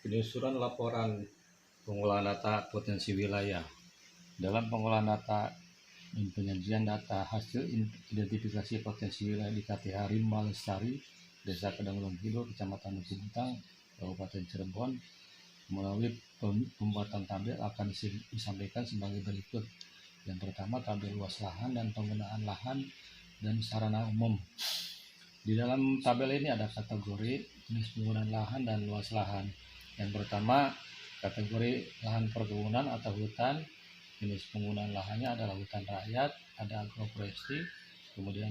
Penyusunan laporan pengolahan data potensi wilayah. Dalam pengolahan data dan penyajian data hasil identifikasi potensi wilayah di KTH Rimba Lestari, Desa Kedangulung Kidul, Kecamatan Cibutang, Kabupaten Cirebon, melalui pembuatan tabel akan disampaikan sebagai berikut. Yang pertama, tabel luas lahan dan penggunaan lahan dan sarana umum. Di dalam tabel ini ada kategori, jenis penggunaan lahan dan luas lahan. Yang pertama, kategori lahan perkebunan atau hutan. Jenis penggunaan lahannya adalah hutan rakyat, ada agroforestry, kemudian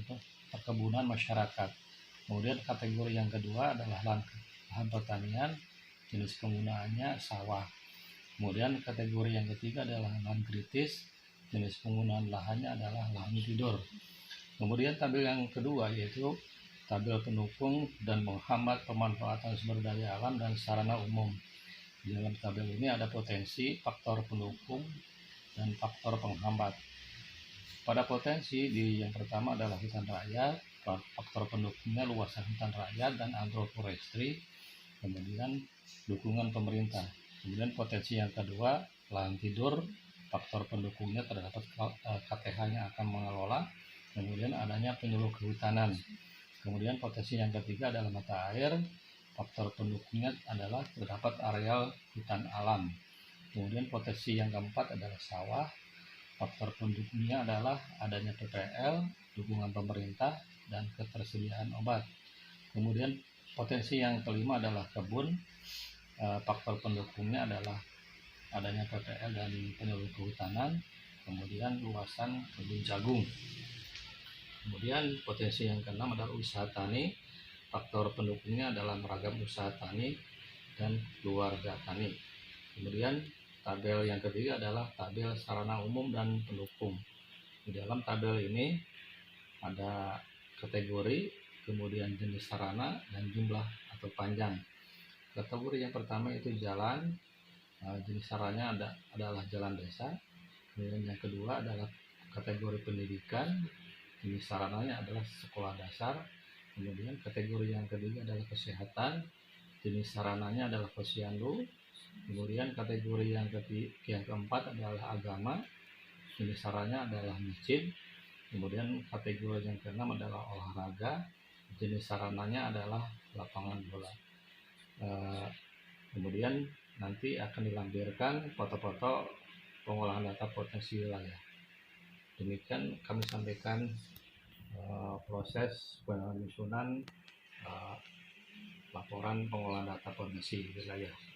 perkebunan masyarakat. Kemudian kategori yang kedua adalah lahan pertanian, jenis penggunaannya sawah. Kemudian kategori yang ketiga adalah lahan kritis, jenis penggunaan lahannya adalah lahan tidur. Kemudian tabel yang kedua yaitu tabel pendukung dan menghambat pemanfaatan sumber daya alam dan sarana umum. Di dalam tabel ini ada potensi, faktor pendukung, dan faktor penghambat. Pada potensi yang pertama adalah hutan rakyat, faktor pendukungnya luasan hutan rakyat dan agroforestry, kemudian dukungan pemerintah. Kemudian potensi yang kedua, lahan tidur, faktor pendukungnya terdapat KTH yang akan mengelola, kemudian adanya penyuluh kehutanan. Kemudian potensi yang ketiga adalah mata air, faktor pendukungnya adalah terdapat areal hutan alam. Kemudian potensi yang keempat adalah sawah, faktor pendukungnya adalah adanya PPL, dukungan pemerintah, dan ketersediaan obat. Kemudian potensi yang kelima adalah kebun, faktor pendukungnya adalah adanya PPL dan penyuluh kehutanan, kemudian luasan kebun jagung. Kemudian potensi yang keenam adalah usaha tani, faktor pendukungnya adalah beragam usaha tani dan keluarga tani. Kemudian tabel yang ketiga adalah tabel sarana umum dan pendukung. Di dalam tabel ini ada kategori, kemudian jenis sarana dan jumlah atau panjang. Kategori yang pertama itu jalan, jenis sarananya adalah jalan desa. Kemudian yang kedua adalah kategori pendidikan, jenis sarananya adalah sekolah dasar. Kemudian kategori yang ketiga adalah kesehatan, jenis sarananya adalah posyandu. Kemudian kategori yang keempat adalah agama, jenis sarannya adalah masjid. Kemudian kategori yang keenam adalah olahraga, jenis sarananya adalah lapangan bola. Kemudian nanti akan dilampirkan foto-foto pengolahan data potensi wilayah. Demikian kami sampaikan proses penyusunan laporan pengolahan data potensi wilayah.